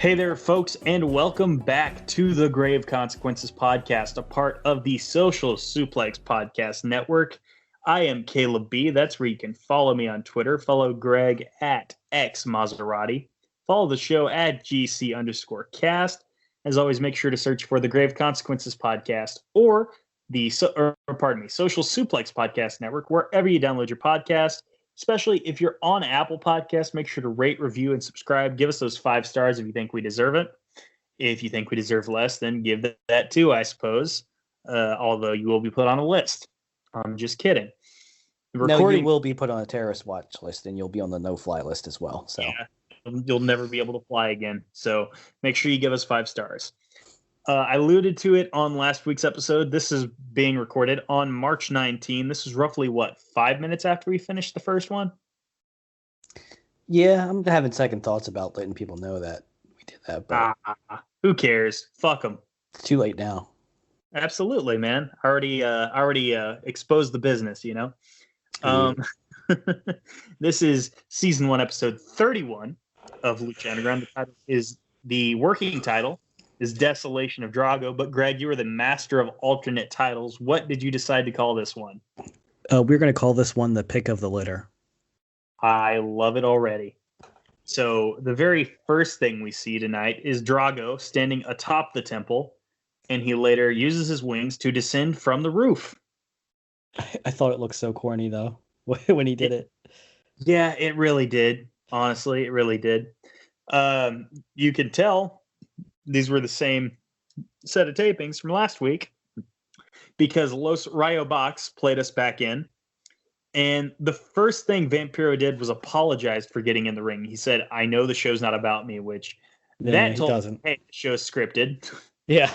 Hey there, folks, and welcome back to the Grave Consequences podcast, a part of the Social Suplex podcast network. I am Caleb B. That's where you can follow me on Twitter. Follow Greg at xmaserati. Follow the show at GC_cast. As always, make sure to search for the Grave Consequences podcast or the Social Suplex podcast network wherever you download your podcast. Especially if you're on Apple Podcasts, make sure to rate, review, and subscribe. Give us those 5 stars if you think we deserve it. If you think we deserve less, then give that too, I suppose. Although you will be put on a list. I'm just kidding. No, you will be put on a terrorist watch list, and you'll be on the no-fly list as well. So yeah, you'll never be able to fly again. So make sure you give us 5 stars. I alluded to it on last week's episode. This is being recorded on March 19. This is roughly, 5 minutes after we finished the first one? Yeah, I'm having second thoughts about letting people know that we did that. But who cares? Fuck them. It's too late now. Absolutely, man. I already exposed the business, you know? This is Season 1, Episode 31 of Lucha Underground. The working title is Desolation of Drago, but Greg, you were the master of alternate titles. What did you decide to call this one? We're going to call this one the pick of the litter. I love it already. So the very first thing we see tonight is Drago standing atop the temple, and he later uses his wings to descend from the roof. I thought it looked so corny, though, when he did it. Yeah, it really did. Honestly, it really did. You could tell these were the same set of tapings from last week because Los Rayo Box played us back in. And the first thing Vampiro did was apologize for getting in the ring. He said, "I know the show's not about me," which that told me, hey, the show's scripted. Yeah.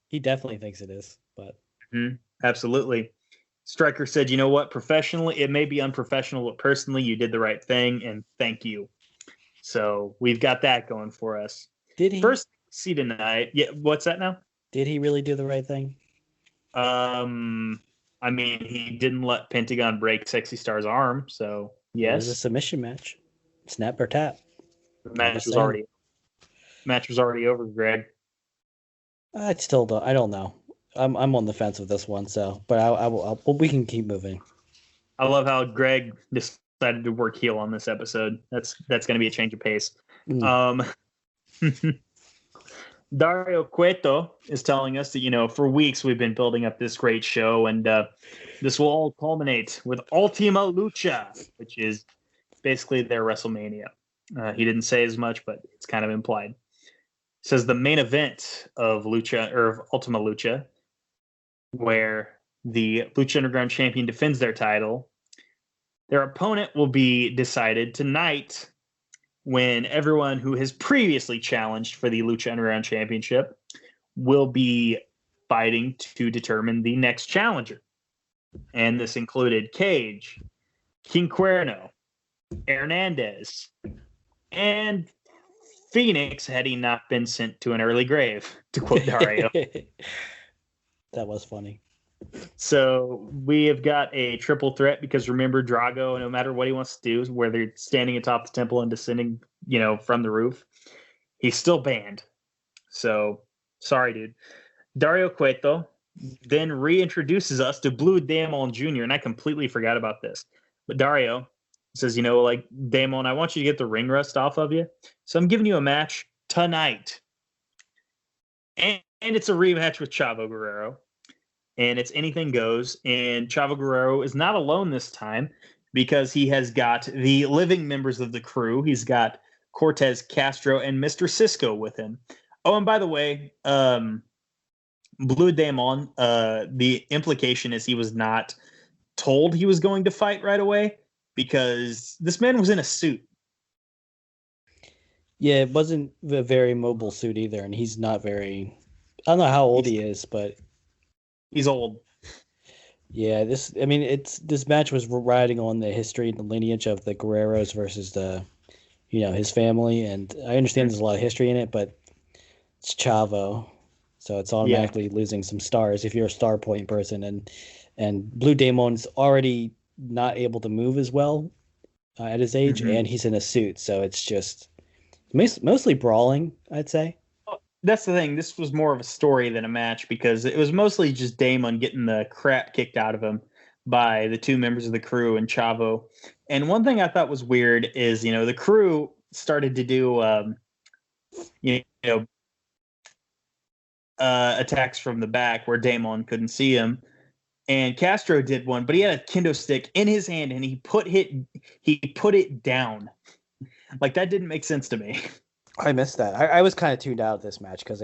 He definitely thinks it is, but Absolutely. Stryker said, "You know what? Professionally, it may be unprofessional, but personally, you did the right thing, and thank you." So we've got that going for us. Did he? First, see tonight. Yeah, what's that now? Did he really do the right thing? I mean, he didn't let Pentagon break Sexy Star's arm, so yes. It was a submission match. Snap or tap. The match was already over, Greg. I don't know. I'm on the fence with this one, so but we can keep moving. I love how Greg decided to work heel on this episode. That's going to be a change of pace. Dario Cueto is telling us that, you know, for weeks we've been building up this great show, and this will all culminate with Ultima Lucha, which is basically their WrestleMania. He didn't say as much, but it's kind of implied. It says the main event of Lucha, or of Ultima Lucha, where the Lucha Underground champion defends their title. Their opponent will be decided tonight when everyone who has previously challenged for the Lucha Underground Championship will be fighting to determine the next challenger. And this included Cage, King Cuerno, Hernandez, and Phoenix had he not been sent to an early grave, to quote Dario. That was funny. So we have got a triple threat because remember, Drago, no matter what he wants to do, whether they're standing atop the temple and descending, you know, from the roof, he's still banned. So sorry, dude. Dario Cueto then reintroduces us to Blue Demon Jr., and I completely forgot about this. But Dario says, you know, like, Damon, I want you to get the ring rust off of you. So I'm giving you a match tonight. And it's a rematch with Chavo Guerrero. And it's anything goes. And Chavo Guerrero is not alone this time because he has got the living members of the crew. He's got Cortez Castro and Mr. Cisco with him. Oh, and by the way, Blue Demon, the implication is he was not told he was going to fight right away because this man was in a suit. Yeah, it wasn't a very mobile suit either, and he's not very... I don't know how old he is, but... He's old. Yeah, this match was riding on the history and the lineage of the Guerreros versus his family, and I understand there's a lot of history in it, but it's Chavo, so it's automatically losing some stars if you're a star point person, and Blue Demon's already not able to move as well at his age, Mhm. and he's in a suit, so it's just mostly brawling, I'd say. That's the thing. This was more of a story than a match because it was mostly just Damon getting the crap kicked out of him by the two members of the crew and Chavo. And one thing I thought was weird is, the crew started to do, you know, attacks from the back where Damon couldn't see him. And Castro did one, but he had a kendo stick in his hand and he put it down. Like that didn't make sense to me. I missed that. I was kind of tuned out of this match because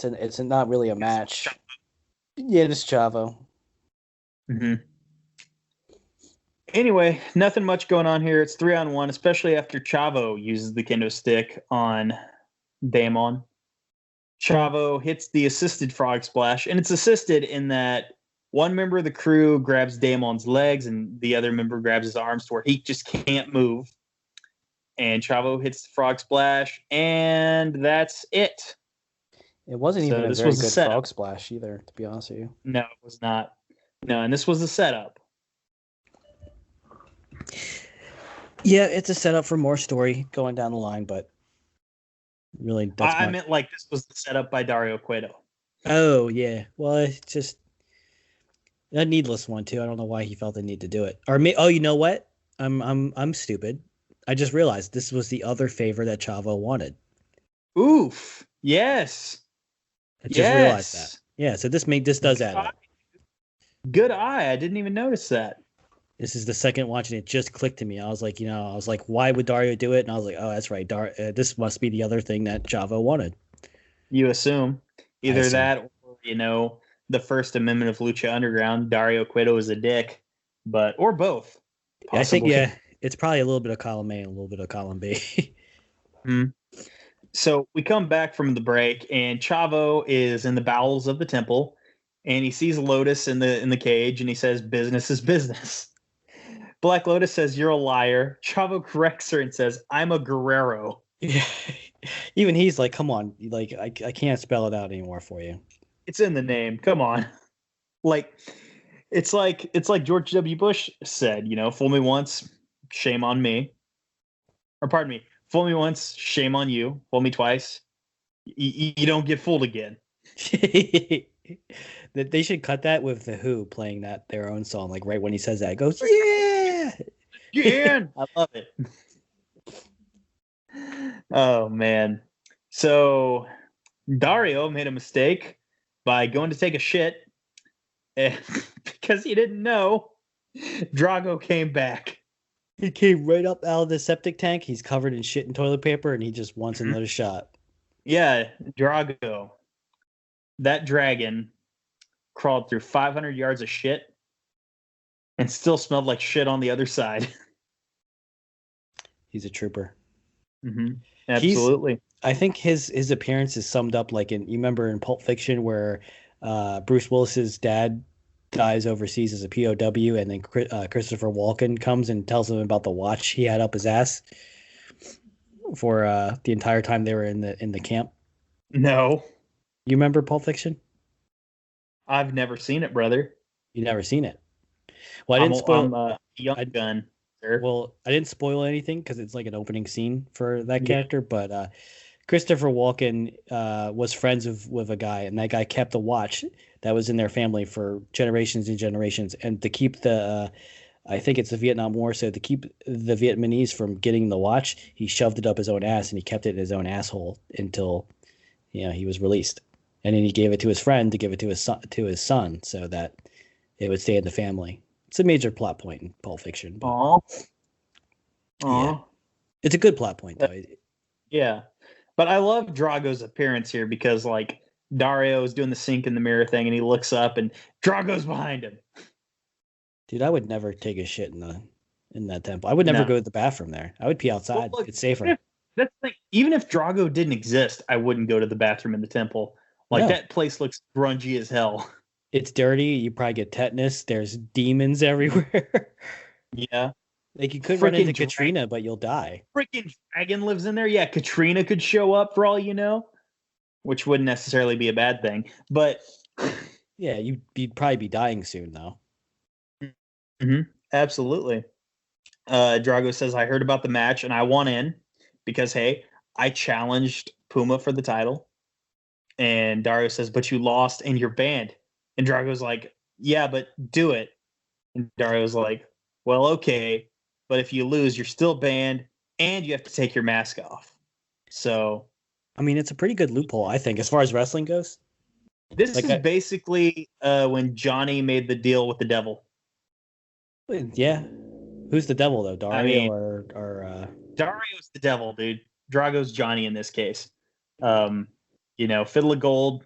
it's not really a match. Yeah, it's Chavo. Mm-hmm. Anyway, nothing much going on here. It's 3-on-1, especially after Chavo uses the kendo stick on Damon. Chavo hits the assisted frog splash, and it's assisted in that one member of the crew grabs Damon's legs and the other member grabs his arms to where he just can't move. And Chavo hits the frog splash, and that's it. It wasn't even a this very was good setup. frog splash either, to be honest with you. No, it was not. No, and this was a setup. Yeah, it's a setup for more story going down the line, but really, I meant like this was the setup by Dario Cueto. Oh yeah, well, it's just a needless one too. I don't know why he felt the need to do it. Oh, you know what? I'm stupid. I just realized this was the other favor that Chavo wanted. Oof. Yes. I just realized that. Yeah, so this does add up. Good eye. I didn't even notice that. This is the second watch, and it just clicked to me. I was like, why would Dario do it? And I was like, oh, that's right. This must be the other thing that Chavo wanted. You assume either that or, the First Amendment of Lucha Underground. Dario Cueto is a dick, or both. Possibly. I think, it's probably a little bit of column A and a little bit of column B. Mm-hmm. So we come back from the break, and Chavo is in the bowels of the temple, and he sees Lotus in the cage, and he says, "Business is business." Black Lotus says, "You're a liar." Chavo corrects her and says, "I'm a Guerrero." Yeah. Even he's like, "Come on, like I can't spell it out anymore for you." It's in the name. Come on. Like it's like George W. Bush said, fool me once, shame on me. Or pardon me, fool me once, shame on you. Fool me twice, you don't get fooled again. They should cut that with the Who playing their own song, like right when he says that, it goes, "Yeah, yeah." I love it. Oh man. So Dario made a mistake by going to take a shit, and because he didn't know, Drago came back. He came right up out of the septic tank. He's covered in shit and toilet paper, and he just wants another shot. Yeah, Drago. That dragon crawled through 500 yards of shit and still smelled like shit on the other side. He's a trooper. Mm-hmm. Absolutely. I think his appearance is summed up like you remember in Pulp Fiction where Bruce Willis's dad dies overseas as a POW, and then Christopher Walken comes and tells him about the watch he had up his ass for the entire time they were in the camp. No. You remember Pulp Fiction? I've never seen it, brother. You never seen it? Well, I didn't spoil. I'm a young gun, sir. Well, I didn't spoil anything because it's like an opening scene for that character. But Christopher Walken was friends with a guy, and that guy kept a watch that was in their family for generations and generations. And to keep I think it's the Vietnam War, so to keep the Vietnamese from getting the watch, he shoved it up his own ass and he kept it in his own asshole until he was released. And then he gave it to his friend to give it to his son so that it would stay in the family. It's a major plot point in Pulp Fiction. Aww. Yeah. It's a good plot point, though. Yeah. But I love Drago's appearance here because, like, Dario is doing the sink in the mirror thing, and he looks up, and Drago's behind him. Dude, I would never take a shit in that temple. I would never go to the bathroom there. I would pee outside. Well, look, it's safer. That's the thing. Even if Drago didn't exist, I wouldn't go to the bathroom in the temple. Like, that place looks grungy as hell. It's dirty. You probably get tetanus. There's demons everywhere. Yeah. Like, you could run into Katrina, but you'll die. Freaking dragon lives in there. Yeah, Katrina could show up for all you know, which wouldn't necessarily be a bad thing. But yeah, you'd probably be dying soon, though. Mm-hmm. Absolutely. Drago says, I heard about the match and I want in because, hey, I challenged Puma for the title. And Dario says, but you lost and you're banned. And Drago's like, yeah, but do it. And Dario's like, well, okay, but if you lose, you're still banned and you have to take your mask off. So, I mean, it's a pretty good loophole, I think, as far as wrestling goes. this is basically when Johnny made the deal with the devil. Yeah. Who's the devil, though? Dario or Dario's the devil, dude. Drago's Johnny in this case. Fiddle of Gold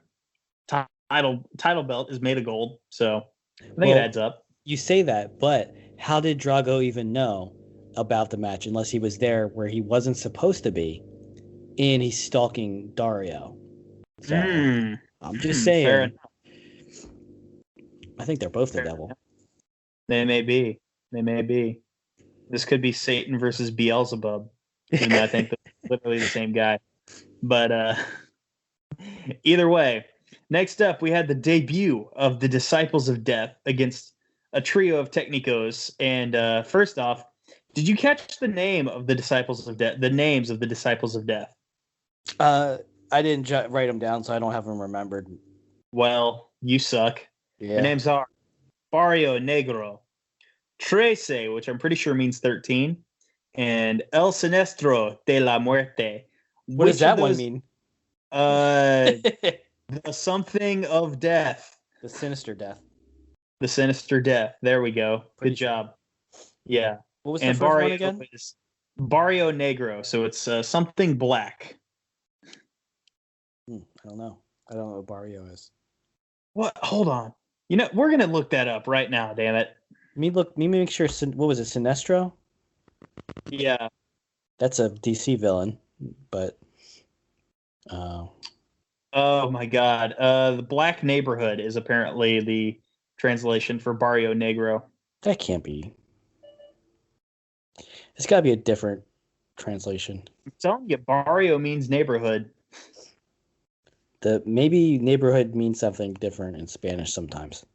title belt is made of gold, so I think it adds up. You say that, but how did Drago even know about the match unless he was there where he wasn't supposed to be, and he's stalking Dario? So I'm just saying. Fair enough. I think they're both the devil. They may be. This could be Satan versus Beelzebub. Even though I think they're literally the same guy. But either way, next up we had the debut of the Disciples of Death against a trio of Technicos. And first off, did you catch the name of the Disciples of Death? The names of the Disciples of Death? I didn't write them down, so I don't have them remembered. Well, you suck. Yeah. The names are Barrio Negro, Trece, which I'm pretty sure means 13, and El Sinestro de la Muerte. What does that one mean? The something of death. The sinister death. The sinister death. There we go. Good job. Yeah. What was the first one again? Barrio Negro. So it's something black. I don't know. I don't know what Barrio is. What? Hold on. We're going to look that up right now, damn it. Let me make sure. What was it? Sinestro? Yeah. That's a DC villain, but... Oh my God. The Black Neighborhood is apparently the translation for Barrio Negro. That can't be. It's got to be a different translation. I'm telling you, Barrio means neighborhood. Maybe neighborhood means something different in Spanish sometimes.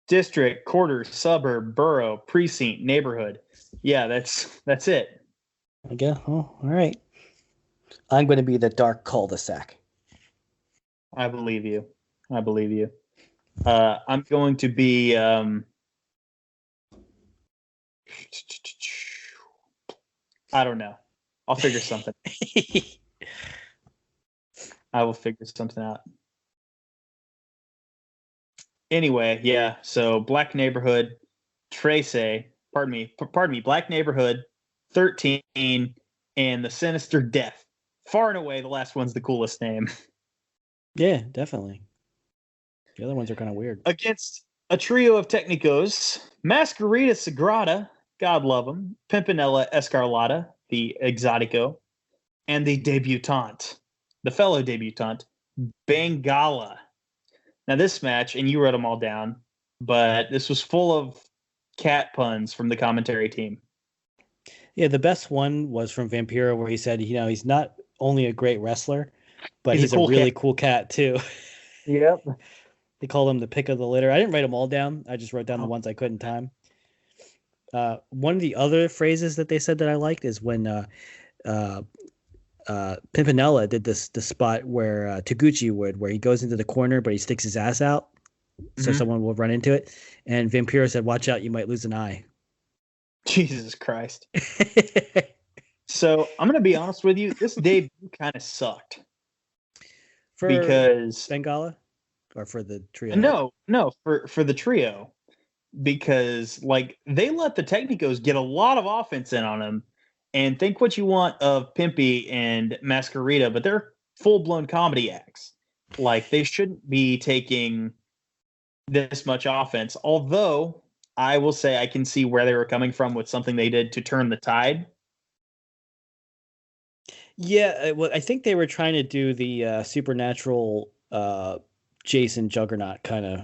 District, quarter, suburb, borough, precinct, neighborhood. Yeah, that's it. I guess. Oh, all right. I'm going to be the dark cul-de-sac. I believe you. I'm going to be I don't know. I'll figure something. I will figure something out. Anyway, yeah. So Black Neighborhood, Trece, pardon me, Black Neighborhood, 13, and the Sinister Death. Far and away, the last one's the coolest name. Yeah, definitely. The other ones are kind of weird. Against a trio of Technicos, Masquerita Sagrada, God love him, Pimpinella Escarlata, the Exotico, and the debutante, the fellow debutante, Bengala. Now this match, and you wrote them all down, but this was full of cat puns from the commentary team. Yeah, the best one was from Vampiro where he said, he's not only a great wrestler, but he's a really cool cat too. Yep. They call him the pick of the litter. I didn't write them all down. I just wrote down the ones I couldn't time. One of the other phrases that they said that I liked is when Pimpinella did the spot where Taguchi would, where he goes into the corner, but he sticks his ass out so someone will run into it. And Vampiro said, watch out, you might lose an eye. Jesus Christ. So I'm going to be honest with you. This debut kind of sucked. Because Bengala? Or for the trio? No, for the trio. Because they let the Technicos get a lot of offense in on him. And think what you want of Pimpy and Masquerita, but they're full-blown comedy acts. They shouldn't be taking this much offense. Although, I will say I can see where they were coming from with something they did to turn the tide. Yeah, well, I think they were trying to do the supernatural Jason Juggernaut kind of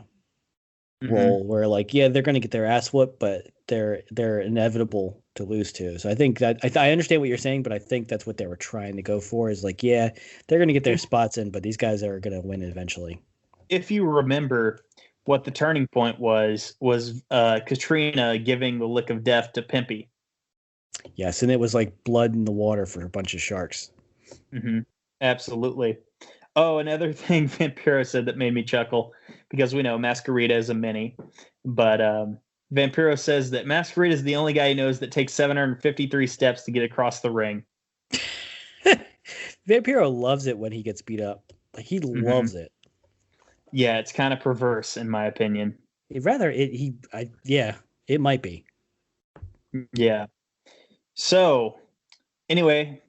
role where they're going to get their ass whooped, but they're inevitable to lose to. So I think that I understand what you're saying, but I think that's what they were trying to go for is they're going to get their spots in, but these guys are going to win eventually. If you remember what the turning point was Katrina giving the lick of death to Pimpy. Yes, and it was like blood in the water for a bunch of sharks. Mm-hmm. Absolutely. Oh, another thing Vampiro said that made me chuckle, because we know Masquerita is a mini, but Vampiro says that Masquerita is the only guy he knows that takes 753 steps to get across the ring. Vampiro loves it when he gets beat up. Like he Mm-hmm. loves it. Yeah, it's kind of perverse in my opinion. Yeah, it might be. Yeah. So, anyway,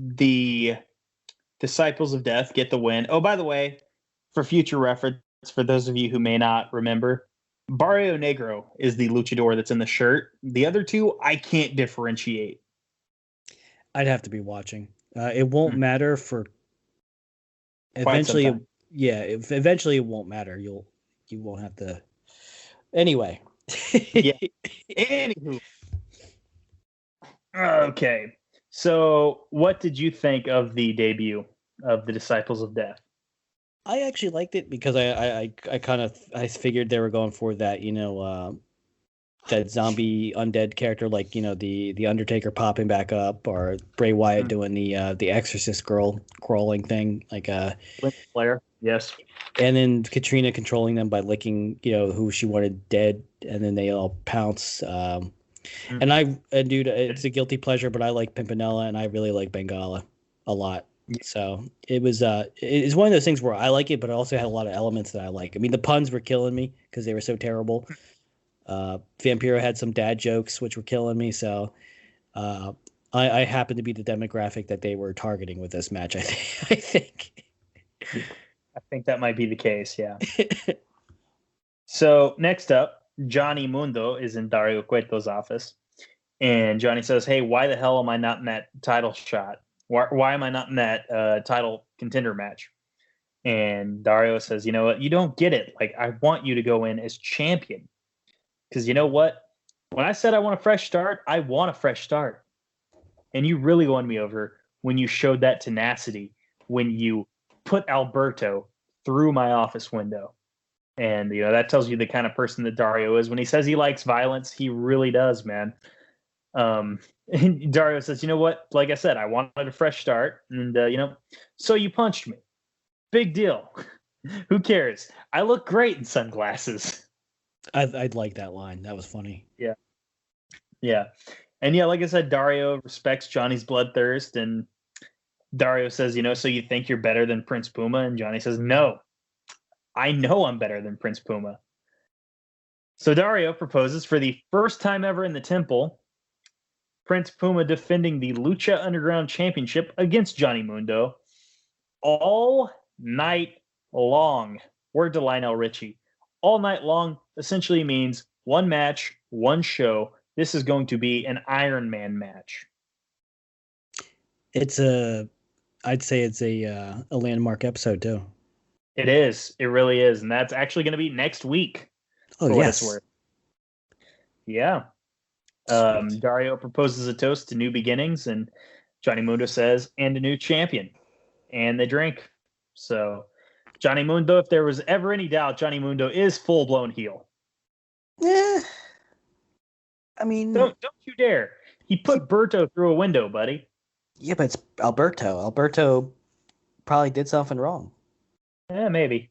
the Disciples of Death get the win. Oh, by the way, for future reference, for those of you who may not remember, Barrio Negro is the luchador that's in the shirt. The other two, I can't differentiate. I'd have to be watching. It won't matter for Quite some eventually. time. Eventually it won't matter. You won't have to. Anyway. Yeah. Anywho. Okay. So, what did you think of the debut of the Disciples of Death? I actually liked it because I kind of I figured they were going for that, that zombie undead character, like, the Undertaker popping back up, or Bray Wyatt doing the Exorcist girl crawling thing, like Flair, yes. and then Katrina controlling them by licking, who she wanted dead, and then they all pounce. And dude, it's a guilty pleasure, but I like Pimpinella and I really like Bengala a lot. So it's one of those things where I like it, but it also had a lot of elements that I like. I mean, the puns were killing me because they were so terrible. Vampiro had some dad jokes which were killing me. So I happen to be the demographic that they were targeting with this match. I think. I think that might be the case. Yeah. So next up, Johnny Mundo is in Dario Cueto's office, and Johnny says, "Hey, why the hell am I not in that title shot? Why am I not in that title contender match?" And Dario says, "You know what? You don't get it. Like, I want you to go in as champion, because you know what? When I said I want a fresh start, I want a fresh start, and you really won me over when you showed that tenacity, when you put Alberto through my office window." And that tells you the kind of person that Dario is. When he says he likes violence, he really does, man. And Dario says, "You know what? Like I said, I wanted a fresh start, and so you punched me. Big deal. Who cares? I look great in sunglasses." I'd like that line. That was funny. Yeah, yeah, and yeah, like I said, Dario respects Johnny's bloodthirst, and Dario says, "So you think you're better than Prince Puma?" And Johnny says, "No, I know I'm better than Prince Puma." So Dario proposes for the first time ever in the temple, Prince Puma defending the Lucha Underground Championship against Johnny Mundo all night long. Word to Lionel Richie. All night long essentially means one match, one show. This is going to be an Iron Man match. I'd say it's a landmark episode too. It is. It really is. And that's actually going to be next week. Oh, yes. Yeah. Dario proposes a toast to new beginnings, and Johnny Mundo says, "And a new champion." And they drink. So, Johnny Mundo, if there was ever any doubt, Johnny Mundo is full-blown heel. Yeah. I mean, don't you dare. He put Berto through a window, buddy. Yeah, but it's Alberto. Alberto probably did something wrong. Yeah, maybe.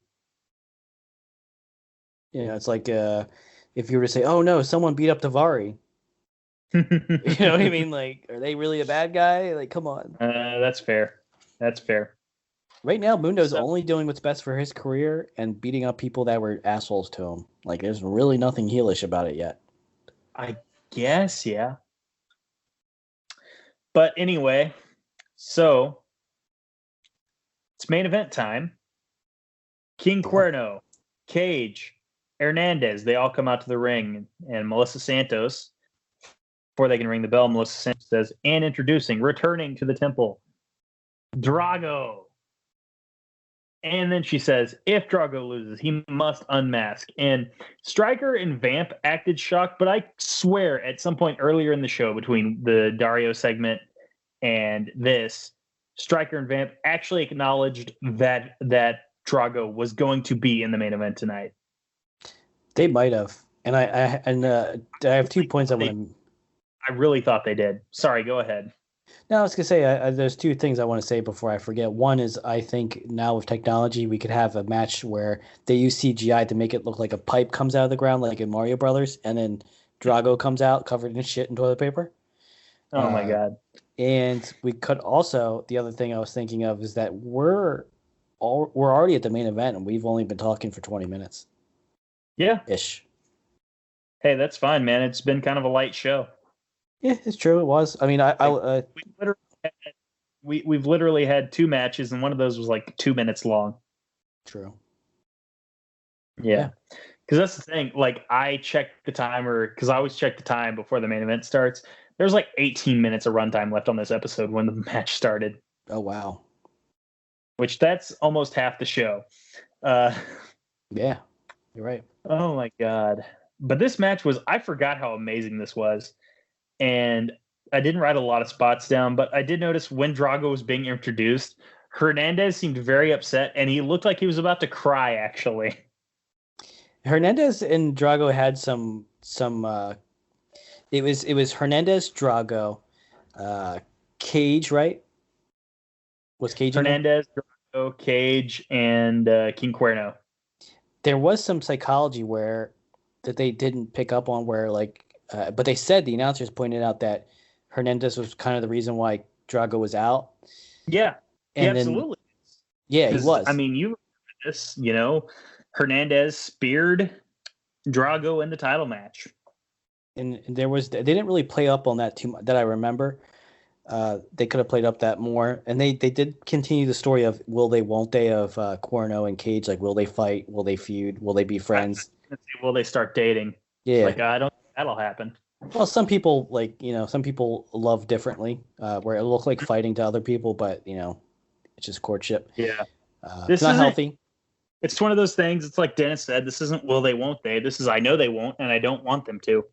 It's like if you were to say, "Oh no, someone beat up Davari." You know what I mean? Like, are they really a bad guy? Like, come on. That's fair. That's fair. Right now, Mundo's only doing what's best for his career and beating up people that were assholes to him. Like, there's really nothing heelish about it yet. I guess, yeah. But anyway, so it's main event time. King Cuerno, Cage, Hernandez, they all come out to the ring, and Melissa Santos, before they can ring the bell, Melissa Santos says, "And introducing, returning to the temple, Drago." And then she says, "If Drago loses, he must unmask." And Stryker and Vamp acted shocked, but I swear at some point earlier in the show, between the Dario segment and this, Stryker and Vamp actually acknowledged that Drago was going to be in the main event tonight. They might have. And I have 2 points I want to... I really thought they did. Sorry, go ahead. Now, I was gonna say there's two things I want to say before I forget. One is I think now with technology we could have a match where they use CGI to make it look like a pipe comes out of the ground, like in Mario Brothers, and then Drago comes out covered in shit and toilet paper. Oh my Uh, god. and we could also the other thing I was thinking of is that we're already at the main event and we've only been talking for 20 minutes Yeah. ish. Hey, that's fine, man. It's been kind of a light show. Yeah, it's true. It was. I mean, We literally had, we've literally had 2 matches, and one of those was like 2 minutes long. true. Yeah. Because that's the thing. Like, I checked the timer because I always check the time before the main event starts. There's like 18 minutes of runtime left on this episode when the match started, Oh wow. which that's almost half the show. Uh, Yeah, you're right. oh my god! But this match was. I forgot how amazing this was, and I didn't write a lot of spots down, but I did notice when Drago was being introduced, Hernandez seemed very upset, and he looked like he was about to cry. Actually, Hernandez and Drago had some. It was Hernandez, Drago, Cage, right? Was Cage in there? Hernandez, Drago, Cage, and King Cuerno. There was some psychology where that they didn't pick up on where but they said the announcers pointed out that Hernandez was kind of the reason why Drago was out. Yeah, And he then absolutely. yeah, he was. I mean, you remember this, Hernandez speared Drago in the title match. and there was they didn't really play up on that too much that I remember. They could have played up that more, and they did continue the story of will they, won't they, of Cuerno and Cage. Like, will they fight? Will they feud? Will they be friends? Will they start dating? Yeah. Like, I don't think that'll happen. Well, some people some people love differently, where it looked like fighting to other people, but it's just courtship. Yeah. It's not healthy. It's one of those things. It's like Dennis said. This isn't will they, won't they. This is I know they won't, and I don't want them to.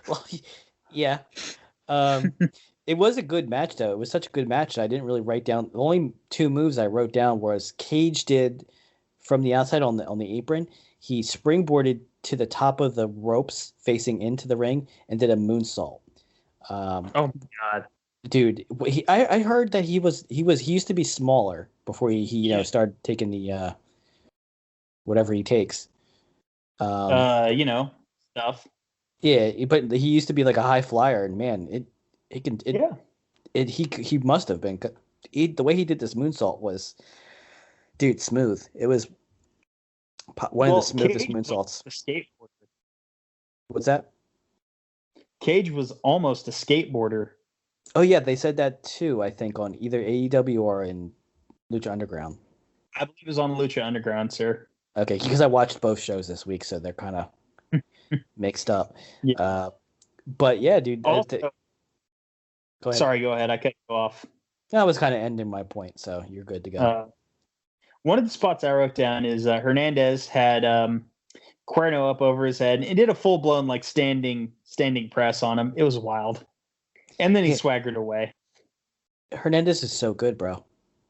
Well, yeah. It was a good match, though. It was such a good match that I didn't really write down. The only two moves I wrote down was Cage did from the outside on the apron. He springboarded to the top of the ropes facing into the ring and did a moonsault. Oh my god, dude! I heard that he used to be smaller before he started taking the whatever he takes. Stuff. Yeah, but he used to be like a high flyer, and man, he must have been. The way he did this moonsault was, dude, smooth. It was one of the smoothest moonsaults. A skateboarder. What's that? Cage was almost a skateboarder. Oh yeah, they said that too. I think on either AEW or in Lucha Underground. I believe it was on Lucha Underground, sir. Okay, because I watched both shows this week, so they're kind of mixed up. Yeah. But yeah, dude. Also, go ahead. Sorry, go ahead. I cut you off. I was kind of ending my point, so you're good to go. One of the spots I wrote down is Hernandez had Cuerno up over his head and did a full blown like standing press on him. It was wild, and then he swaggered away. Hernandez is so good, bro.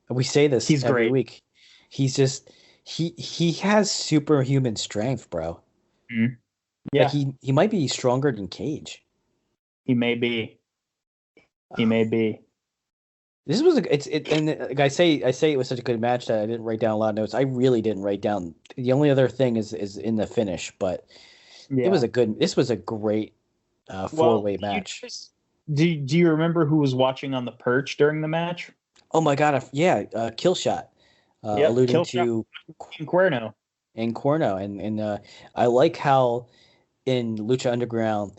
We say this every week. He's just he has superhuman strength, bro. Mm-hmm. Yeah, like he might be stronger than Cage. He may be. He may be. This was I say it was such a good match that I didn't write down a lot of notes. I really didn't write down. The only other thing is in the finish, but it was this was a great 4-way match. Do you remember who was watching on the perch during the match? Oh my god, Killshot. Alluding to Cuerno. And Cuerno, and I like how in Lucha Underground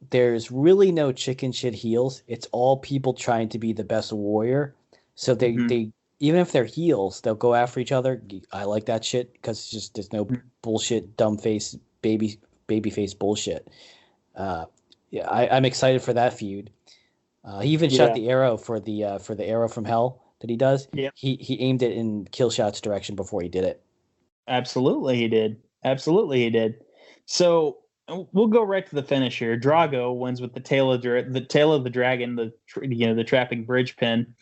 there's really no chicken shit heels. It's all people trying to be the best warrior. So they even if they're heels, they'll go after each other. I like that shit because it's just there's no bullshit, dumb face, baby face bullshit. Yeah, I'm excited for that feud. He even shot the arrow for the arrow from hell that he does. Yeah, he aimed it in Killshot's direction before he did it. Absolutely, he did. So we'll go right to the finish here. Drago wins with the tail of the dragon, the trapping bridge pin,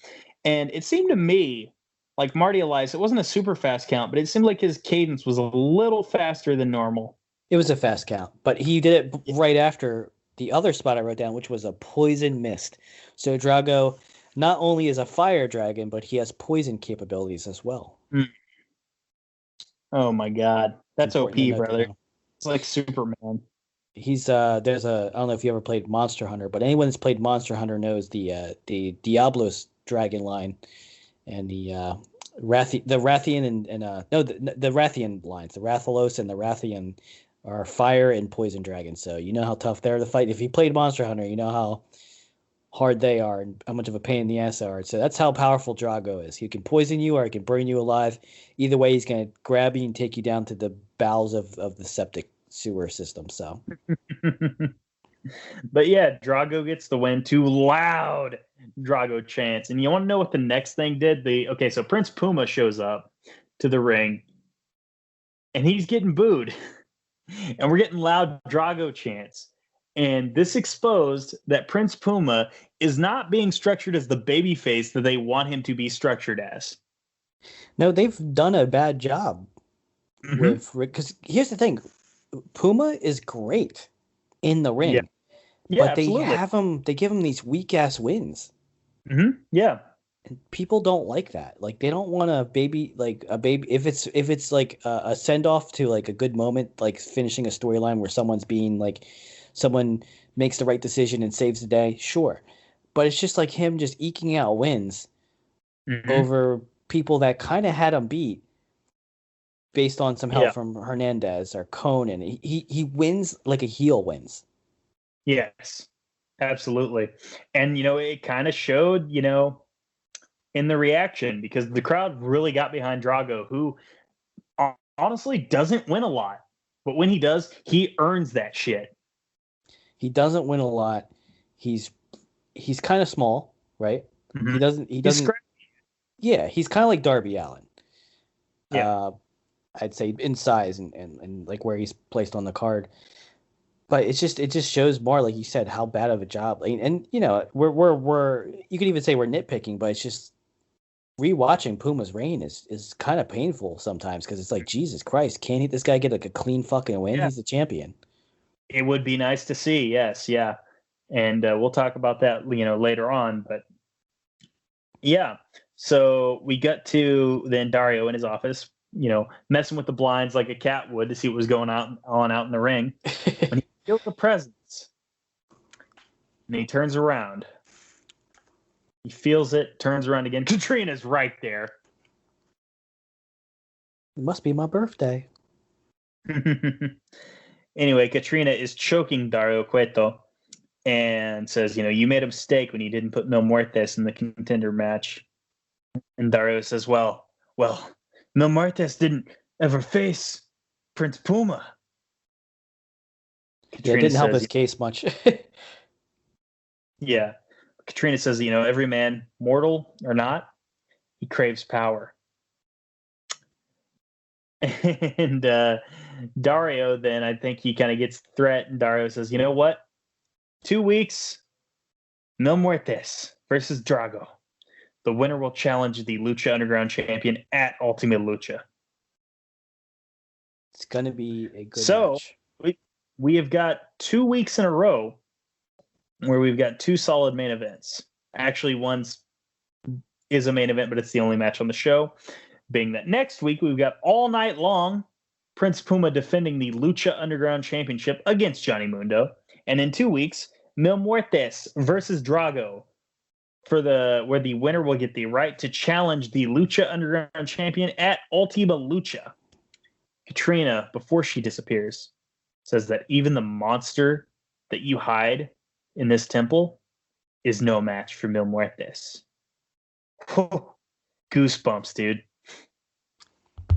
and it seemed to me like Marty Elias. It wasn't a super fast count, but it seemed like his cadence was a little faster than normal. It was a fast count, but he did it right after the other spot I wrote down, which was a poison mist. So Drago not only is a fire dragon, but he has poison capabilities as well. Mm. Oh my God, that's Important to OP, note brother. that. It's like Superman. He's there's a I don't know if you ever played Monster Hunter, but anyone that's played Monster Hunter knows the Diablos dragon line and the Rathian and no the Rathian lines, the Rathalos and the Rathian are fire and poison dragons. So you know how tough they're to fight. If you played Monster Hunter, you know how hard they are and how much of a pain in the ass they are. So that's how powerful Drago is. He can poison you or he can burn you alive. Either way, he's going to grab you and take you down to the bowels of the septic sewer system. So, But yeah, Drago gets the win. Too loud Drago chants. And you want to know what the next thing did? So Prince Puma shows up to the ring and he's getting booed. And we're getting loud Drago chants. And this exposed that Prince Puma is not being structured as the baby face that they want him to be structured as. no, they've done a bad job with because here's the thing, Puma is great in the ring, Yeah, but absolutely. they give him these weak ass wins. Yeah. And people don't like that. Like they don't want a baby if it's like a send off to like a good moment, like finishing a storyline where someone makes the right decision and saves the day, sure. But it's just like him just eking out wins over people that kind of had him beat based on some help from Hernandez or Conan. He wins like a heel wins. Yes, absolutely. And, it kind of showed, in the reaction because the crowd really got behind Drago, who honestly doesn't win a lot. But when he does, he earns that shit. He doesn't win a lot. He's kind of small, right? Mm-hmm. He doesn't Yeah, he's kind of like Darby Allin. Yeah. I'd say in size and like where he's placed on the card. But it just shows more, like you said, how bad of a job. And we're you could even say we're nitpicking, but it's just rewatching Puma's reign is kind of painful sometimes because it's like, Jesus Christ, can't this guy get like a clean fucking win? Yeah. He's the champion. It would be nice to see. Yes, yeah. And we'll talk about that, later on. But yeah, so we got to then Dario in his office, messing with the blinds like a cat would to see what was going on out in the ring. When he feels the presence, and he turns around. He feels it, turns around again. Katrina's right there. It must be my birthday. Anyway, Katrina is choking Dario Cueto and says, you made a mistake when you didn't put Mil Muertes in the contender match. And Dario says, well, Mil Muertes didn't ever face Prince Puma. Katrina it didn't help his case much. Yeah. Katrina says, every man, mortal or not, he craves power. And Dario, then I think he kind of gets the threat, and Dario says, you know what? 2 weeks, Mil Muertes versus Drago. The winner will challenge the Lucha Underground champion at Ultima Lucha. It's going to be a good match. We have got 2 weeks in a row where we've got two solid main events. Actually, one's is a main event, but it's the only match on the show. Being that next week we've got all night long Prince Puma defending the Lucha Underground Championship against Johnny Mundo. And in 2 weeks, Mil Muertes versus Drago where the winner will get the right to challenge the Lucha Underground champion at Ultima Lucha. Katrina, before she disappears, says that even the monster that you hide in this temple is no match for Mil Muertes. Goosebumps, dude.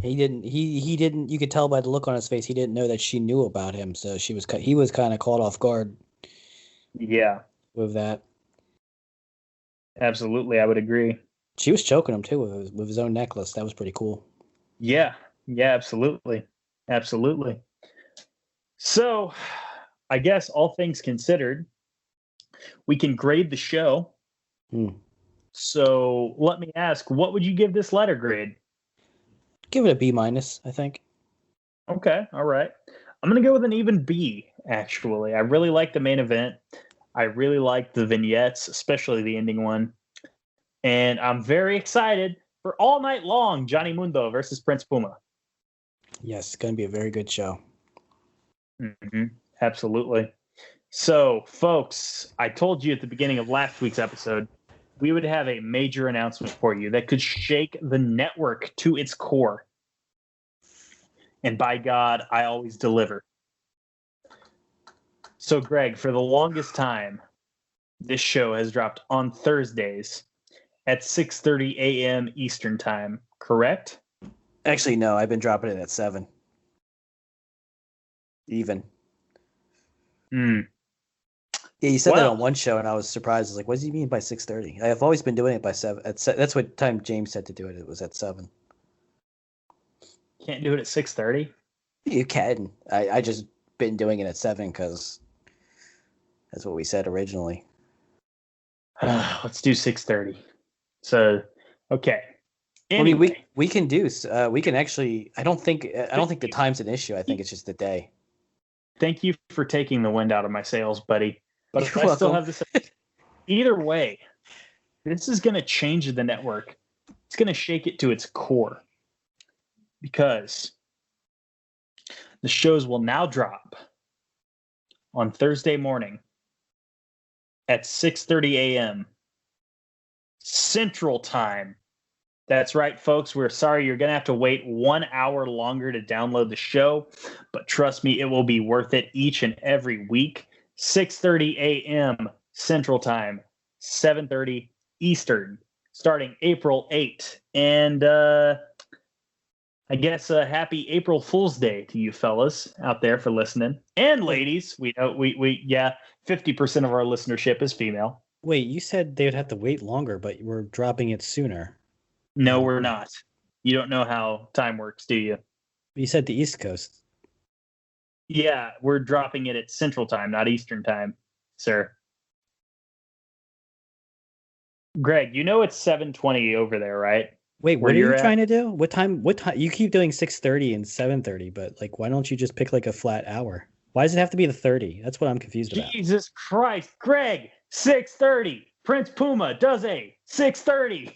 He didn't. You could tell by the look on his face. He didn't know that she knew about him. So he was kind of caught off guard. Yeah, with that. Absolutely, I would agree. She was choking him too with his own necklace. That was pretty cool. Yeah, absolutely. So, I guess all things considered, we can grade the show. So let me ask, what would you give this letter grade? Give it a B-, I think. Okay, all right. I'm going to go with an even B. actually. I really like the main event. I really like the vignettes, especially the ending one. And I'm very excited for all night long Johnny Mundo versus Prince Puma. Yes, it's going to be a very good show. Mm-hmm. Absolutely. So, folks, I told you at the beginning of last week's episode, we would have a major announcement for you that could shake the network to its core. And by God, I always deliver. So, Greg, for the longest time, this show has dropped on Thursdays at 6:30 a.m. Eastern Time, correct? Actually, no, I've been dropping it at 7. Even. Mm. Yeah, you said that on one show, and I was surprised. I was like, what does he mean by 6:30? I have always been doing it by 7. That's what time James said to do it. It was at 7. Can't do it at 6:30? You can. I just been doing it at 7 because that's what we said originally. Let's do 6:30. So, okay. Anyway. I mean, we can do. We can actually. I don't think the time's an issue. I think it's just the day. Thank you for taking the wind out of my sails, buddy. But You're welcome. Still have this. Either way, this is going to change the network. It's going to shake it to its core because the shows will now drop on Thursday morning at 6:30 a.m. Central Time. That's right, folks. We're sorry you're going to have to wait 1 hour longer to download the show, but trust me, it will be worth it each and every week. 6:30 a.m. Central Time, 7:30 Eastern, starting April 8th. And I guess a happy April Fool's Day to you fellas out there for listening. And ladies, we know 50% of our listenership is female. Wait, you said they would have to wait longer, but we're dropping it sooner. No, we're not. You don't know how time works, do you? You said the East Coast. Yeah, we're dropping it at Central Time, not Eastern Time, sir. Greg, you know it's 7:20 over there, right? Wait, what are you trying to do? What time? You keep doing 6:30 and 7:30, but like, why don't you just pick like a flat hour? Why does it have to be the 30? That's what I'm confused about. Jesus Christ, Greg, 6:30. Prince Puma does a 6:30.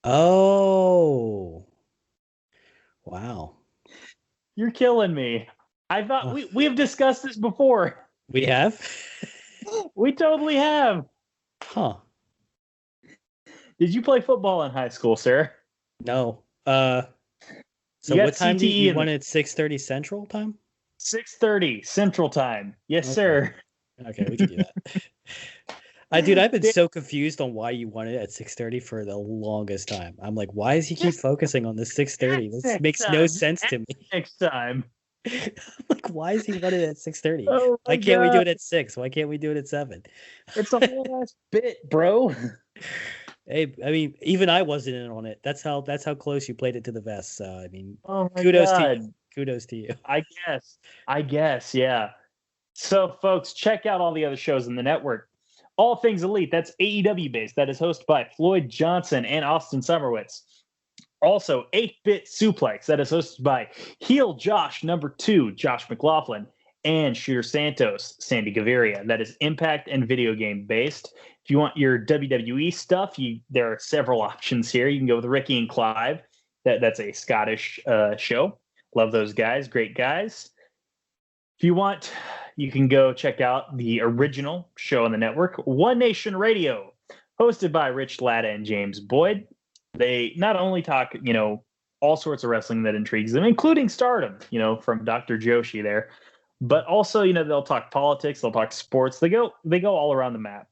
Oh, wow! You're killing me. I thought we have discussed this before. We have. We totally have. Huh. Did you play football in high school, sir? No. So what time do you want it? 6:30 Central Time? 6:30 Central Time. Yes, okay. Sir. Okay, we can do that. I've been so confused on why you want it at 6:30 for the longest time. I'm like, why does he keep focusing on the 6:30? This makes no sense to me. Next time. I'm like, why is he running at 6:30? Why can't we do it at 6? Why can't we do it at 7? It's a whole ass bit, bro. Hey, I mean, even I wasn't in on it. That's how close you played it to the vest. So I mean, kudos to you. Kudos to you. I guess, yeah. So, folks, check out all the other shows in the network. All Things Elite, that's AEW based. That is hosted by Floyd Johnson and Austin Summerwitz. Also, 8-Bit Suplex, that is hosted by Heel Josh #2, Josh McLaughlin, and Shooter Santos, Sandy Gaviria. That is Impact and video game based. If you want your WWE stuff, there are several options here. You can go with Ricky and Clive. That's a Scottish show. Love those guys. Great guys. If you want, you can go check out the original show on the network, One Nation Radio, hosted by Rich Latta and James Boyd. They not only talk, all sorts of wrestling that intrigues them, including Stardom, from Dr. Joshi there, but also, they'll talk politics, they'll talk sports. They go all around the map,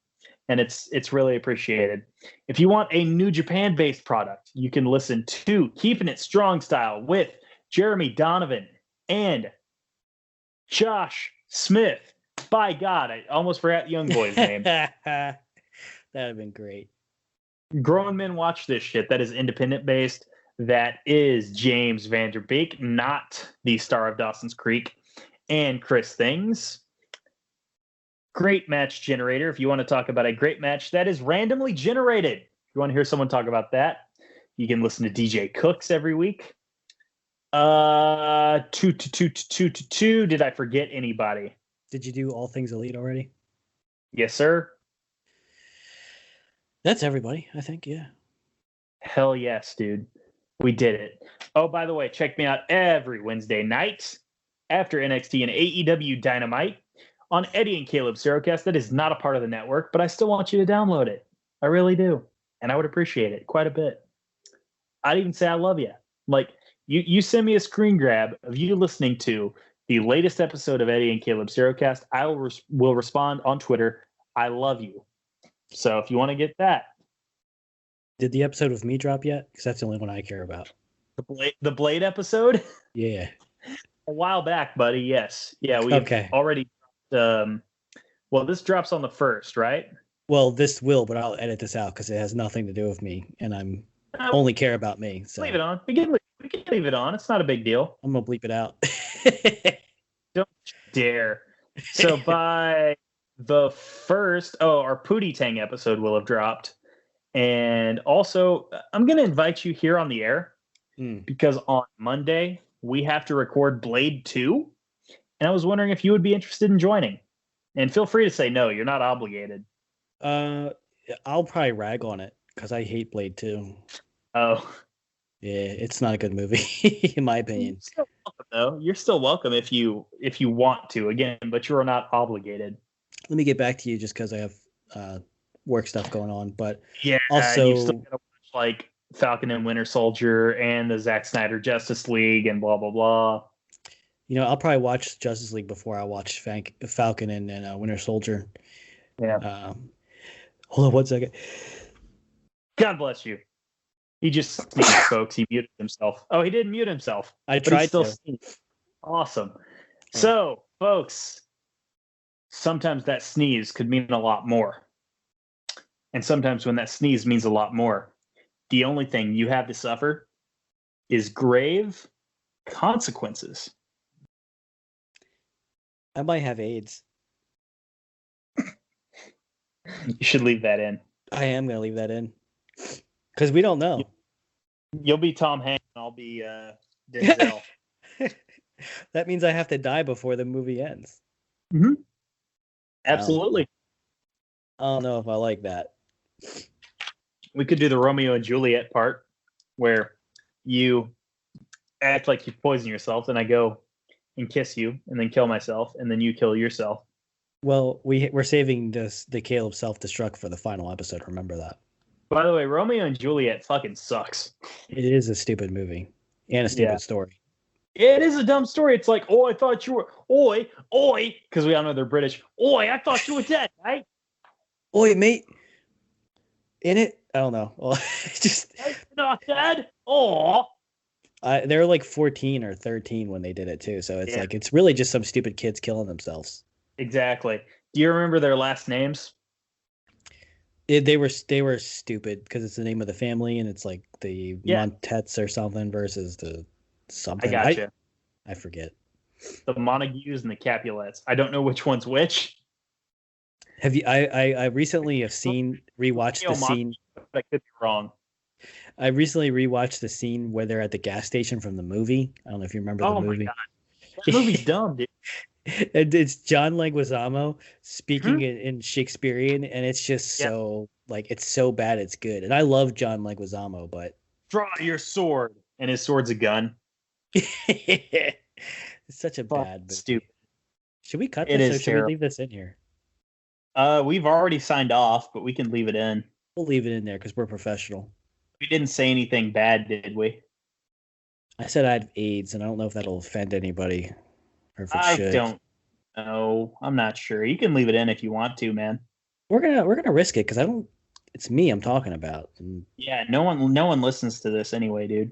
and it's really appreciated. If you want a New Japan-based product, you can listen to Keeping It Strong Style with Jeremy Donovan and Josh Smith. By God, I almost forgot the young boy's name. That would have been great. Grown Men Watch This Shit. That is independent based. That is James Vanderbeek, not the star of Dawson's Creek, and Chris Things. Great Match Generator. If you want to talk about a great match that is randomly generated, if you want to hear someone talk about that, you can listen to DJ Cooks every week. Did I forget anybody? Did you do All Things Elite already? Yes, sir. That's everybody, I think. Yeah. Hell yes, dude. We did it. Oh, by the way, check me out every Wednesday night after NXT and AEW Dynamite on Eddie and Caleb Serocast. That is not a part of the network, but I still want you to download it. I really do. And I would appreciate it quite a bit. I'd even say I love you. Like, you send me a screen grab of you listening to the latest episode of Eddie and Caleb Serocast. I will respond on Twitter. I love you. So if you want to get that. Did the episode with me drop yet? Because that's the only one I care about. The Blade episode? Yeah. A while back, buddy. Yes. Yeah, we've already. Well, this drops on the 1st, right? Well, this will, but I'll edit this out because it has nothing to do with me, and I'm only care about me. So leave it on. We can leave it on. It's not a big deal. I'm gonna bleep it out. Don't dare. So by the 1st, our Pootie Tang episode will have dropped. And also, I'm going to invite you here on the air because on Monday, we have to record Blade 2. And I was wondering if you would be interested in joining. And feel free to say no. You're not obligated. I'll probably rag on it because I hate Blade 2. Oh. Yeah, it's not a good movie, in my opinion. You're still welcome, though. You're still welcome if you want to, again, but you are not obligated. Let me get back to you just because I have work stuff going on, but yeah, also you still gotta watch like Falcon and Winter Soldier and the Zack Snyder Justice League and blah blah blah. You know, I'll probably watch Justice League before I watch Falcon and Winter Soldier. Yeah. Hold on 1 second. God bless you. He just sneezed, folks. He muted himself. Oh, he didn't mute himself. I tried still to. Sneezed. Awesome. So, folks, sometimes that sneeze could mean a lot more. And sometimes when that sneeze means a lot more, the only thing you have to suffer is grave consequences. I might have AIDS. You should leave that in. I am going to leave that in. Because we don't know. You'll be Tom Hanks and I'll be Denzel. That means I have to die before the movie ends. Mm-hmm. Absolutely. I don't know if I like that. We could do the Romeo and Juliet part where you act like you poison yourself, and I go and kiss you, and then kill myself, and then you kill yourself. Well, we're saving the Caleb self-destruct for the final episode. Remember that. By the way, Romeo and Juliet fucking sucks. It is a stupid movie and a stupid story. It is a dumb story. It's like, I thought you were, oi, because we all know they're British. Oi, I thought you were dead, right? Oi, mate. In it? I don't know. Well, just not dead. Oh, they were like 14 or 13 when they did it too. So it's like it's really just some stupid kids killing themselves. Exactly. Do you remember their last names? They were stupid because it's the name of the family and it's like the Montets or something versus the something. I gotcha. I forget. The Montagues and the Capulets. I don't know which one's which. Have you? I recently have rewatched the scene. I could be wrong. I recently rewatched the scene where they're at the gas station from the movie. I don't know if you remember the movie. Oh my god, that movie's dumb, dude. And it's John Leguizamo speaking in Shakespearean, and it's just so like it's so bad it's good. And I love John Leguizamo, but draw your sword, and his sword's a gun. It's such a bad movie. Stupid. Should we cut this or should we leave this in here? We've already signed off, but we can leave it in. We'll leave it in there because we're professional. We didn't say anything bad, did we? I said I had AIDS, and I don't know if that'll offend anybody. Or if it should. I don't know. I'm not sure. You can leave it in if you want to, man. We're gonna risk it because I don't. It's me I'm talking about. And yeah, no one listens to this anyway, dude.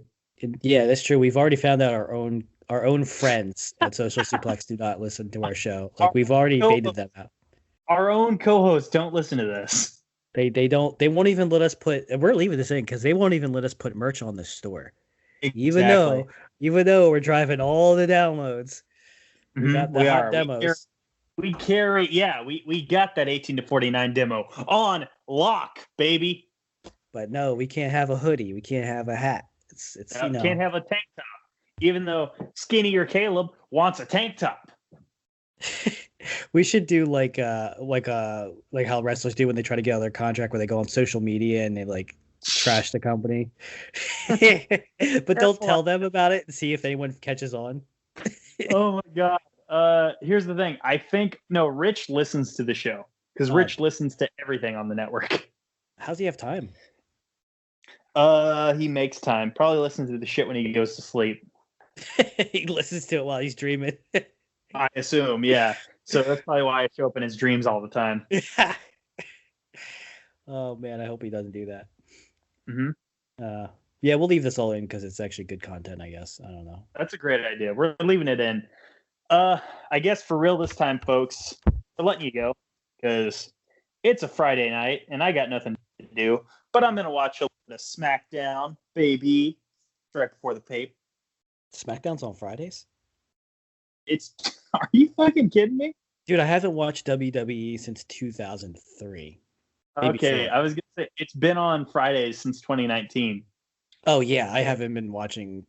Yeah, that's true. We've already found out our own friends at Social Suplex do not listen to our show. Like we've already baited them out. Our own co-hosts don't listen to this. They don't. They won't even let us put. We're leaving this in because they won't even let us put merch on the store. Exactly. Even though we're driving all the downloads. We got the hot demos. We carry. Yeah, we got that 18 to 49 demo on lock, baby. But no, we can't have a hoodie. We can't have a hat. It's can't have a tank top. Even though Skinnier Caleb wants a tank top. We should do like how wrestlers do when they try to get out of their contract, where they go on social media and they like trash the company, but don't Careful. tell them about it and see if anyone catches on. Oh my god. Here's the thing. I think no, Rich listens to the show because Oh, Rich listens to everything on the network. how's he have time? He makes time. Probably listens to the shit when he goes to sleep. He listens to it while he's dreaming. I assume, yeah. So that's probably why I show up in his dreams all the time. Oh man, I hope he doesn't do that. Hmm. Yeah, we'll leave this all in because it's actually good content, I guess. I don't know. That's a great idea. We're leaving it in. I guess for real this time, folks, we're letting you go because it's a Friday night and I got nothing to do. But I'm gonna watch a little bit of SmackDown, baby, right before the pape. SmackDown's on Fridays? It's are you fucking kidding me? Dude, I haven't watched WWE since 2003. Maybe Okay, four. I was gonna say it's been on Fridays since 2019. Oh yeah, I haven't been watching.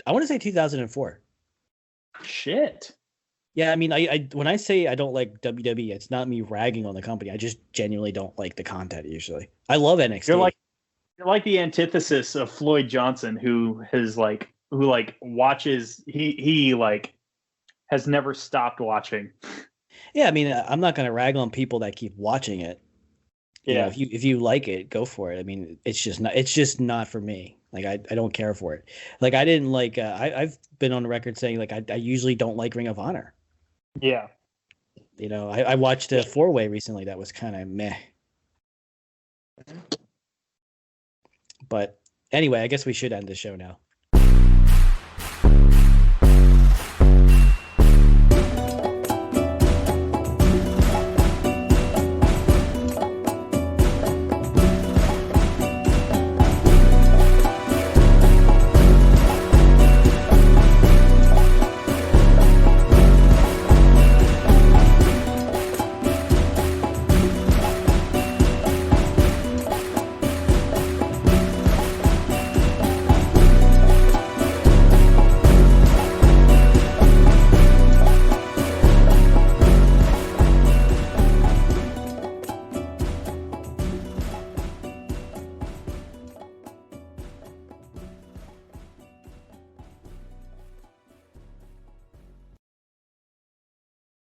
I want to say 2004. Shit. Yeah, I mean, I when I say I don't like WWE, it's not me ragging on the company. I just genuinely don't like the content usually. I love NXT. You're like the antithesis of Floyd Johnson, who watches he like has never stopped watching. Yeah, I mean, I'm not gonna rag on people that keep watching it. You know, Yeah. if you like it, go for it. I mean, it's just not for me. Like I don't care for it. Like I didn't like I've been on the record saying like I usually don't like Ring of Honor. Yeah. You know, I watched a 4-way recently that was kind of meh. But anyway, I guess we should end the show now.